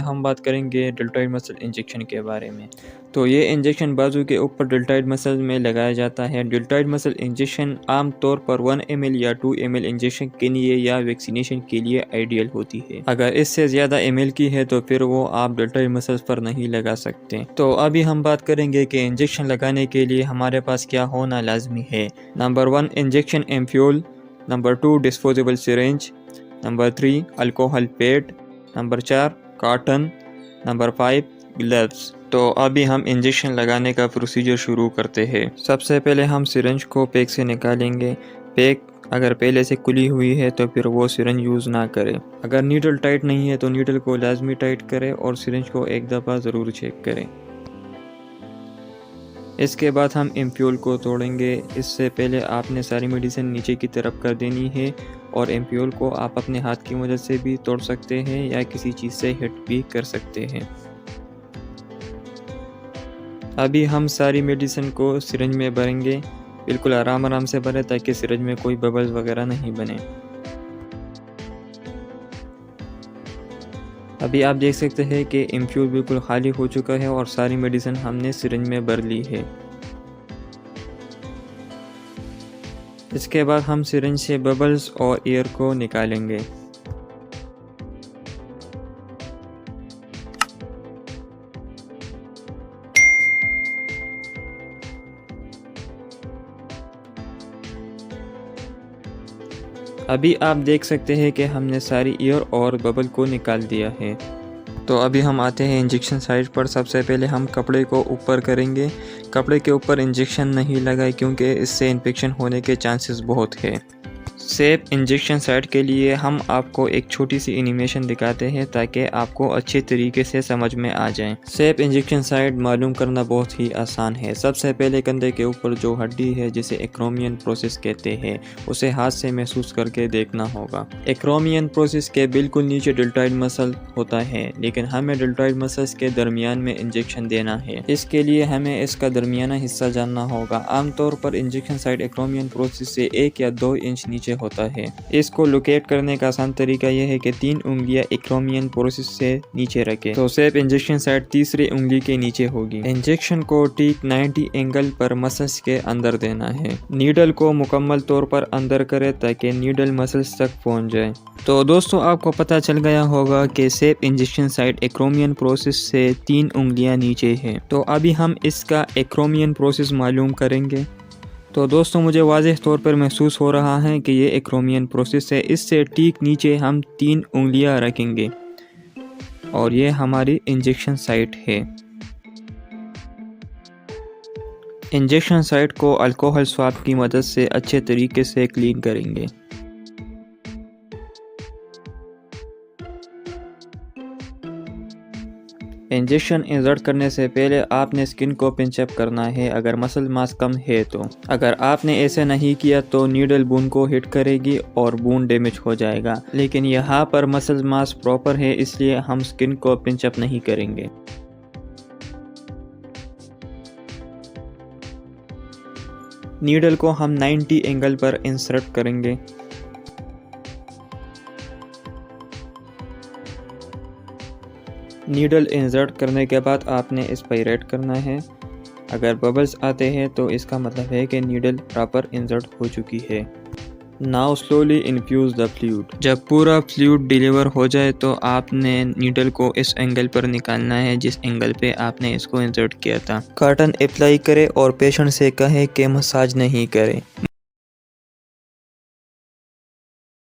हम बात करेंगे डेल्टॉइड मसल इंजेक्शन के बारे में। तो ये इंजेक्शन बाजू के ऊपर डेल्टॉइड मसल में लगाया जाता है। डेल्टॉइड मसल इंजेक्शन आम तौर पर 1 ml या 2 ml इंजेक्शन के लिए या वैक्सीनेशन के लिए आइडियल होती है। अगर इससे ज़्यादा ml की है तो फिर वो आप डेल्टॉइड मसल्स पर नहीं लगा सकते। तो अभी हम बात करेंगे कि इंजेक्शन लगाने के लिए हमारे पास क्या होना लाजमी है। Number 1 injection ampoule, number 2 disposable syringe, number 3 alcohol pad, number 4 cotton, number 5 gloves. तो अभी हम इंजेक्शन लगाने का प्रोसीजर शुरू करते हैं। सबसे पहले हम सिरिंज को पैक से निकालेंगे। पैक अगर पहले से खुली हुई है तो फिर वो सिरिंज यूज़ ना करें। अगर नीडल टाइट नहीं है तो नीडल को लाजमी टाइट करें और सिरिंज को एक दफ़ा ज़रूर चेक करें। इसके बाद हम एम्प्यूल को तोड़ेंगे। इससे पहले आपने सारी मेडिसिन नीचे की तरफ कर देनी है और एम्प्यूल को आप अपने हाथ की मदद से भी तोड़ सकते हैं या किसी चीज़ से हिट भी कर सकते हैं। अभी हम सारी मेडिसिन को सिरिंज में भरेंगे। बिल्कुल आराम से भरें ताकि सिरिंज में कोई बबल्स वगैरह नहीं बने। अभी आप देख सकते हैं कि एम्प्यूल बिल्कुल खाली हो चुका है और सारी मेडिसिन हमने सिरिंज में भर ली है। इसके बाद हम सिरिंज से बबल्स और एयर को निकालेंगे। अभी आप देख सकते हैं कि हमने सारी एयर और बबल को निकाल दिया है। तो अभी हम आते हैं इंजेक्शन साइट पर। सबसे पहले हम कपड़े को ऊपर करेंगे। कपड़े के ऊपर इंजेक्शन नहीं लगाए क्योंकि इससे इन्फेक्शन होने के चांसेस बहुत है। सेफ इंजेक्शन साइट के लिए हम आपको एक छोटी सी एनिमेशन दिखाते हैं ताकि आपको अच्छे तरीके से समझ में आ जाए। सेफ इंजेक्शन साइट मालूम करना बहुत ही आसान है। सबसे पहले कंधे के ऊपर जो हड्डी है जिसे एक्रोमियन प्रोसेस कहते हैं उसे हाथ से महसूस करके देखना होगा। एक्रोमियन प्रोसेस के बिल्कुल नीचे डेल्टॉइड मसल होता है, लेकिन हमें डेल्टॉइड मसल्स के दरमियान में इंजेक्शन देना है। इसके लिए हमें इसका दरमियाना हिस्सा जानना होगा। आमतौर पर इंजेक्शन साइट एक्रोमियन प्रोसेस से 1 या 2 इंच नीचे होता है। इसको लोकेट करने का आसान तरीका यह है कि 3 उंगलियां एक्रोमियन प्रोसेस से नीचे रखें तो सेफ इंजेक्शन साइट तीसरी उंगली के नीचे होगी। इंजेक्शन को ठीक 90 एंगल पर मसल्स के अंदर देना है। नीडल को मुकम्मल तौर पर अंदर करें ताकि नीडल मसल्स तक पहुंच जाए। तो दोस्तों आपको पता चल गया होगा कि safe injection site acromion process से 3 उंगलियां नीचे है। तो अभी हम इसका एक्रोमियन प्रोसेस मालूम करेंगे। तो दोस्तों मुझे वाज़ेह तौर पर महसूस हो रहा है कि ये एक्रोमियन प्रोसेस है। इससे ठीक नीचे हम 3 उंगलियां रखेंगे और ये हमारी इंजेक्शन साइट है। इंजेक्शन साइट को अल्कोहल स्वाब की मदद से अच्छे तरीके से क्लीन करेंगे। इंजेक्शन इंसर्ट करने से पहले आपने स्किन को पिंचअप करना है अगर मसल मास कम है तो। अगर आपने ऐसे नहीं किया तो नीडल बून को हिट करेगी और बून डैमेज हो जाएगा। लेकिन यहाँ पर मसल मास प्रॉपर है इसलिए हम स्किन को पिंचअप नहीं करेंगे। नीडल को हम 90 एंगल पर इंसर्ट करेंगे। नीडल इंसर्ट करने के बाद आपने एस्पायरेट करना है। अगर बबल्स आते हैं तो इसका मतलब है कि नीडल प्रॉपर इंसर्ट हो चुकी है। Now slowly infuse the fluid. जब पूरा फ्लूइड डिलीवर हो जाए तो आपने नीडल को इस एंगल पर निकालना है जिस एंगल पे आपने इसको इंसर्ट किया था। कॉटन अप्लाई करें और पेशेंट से कहें कि मसाज नहीं करें।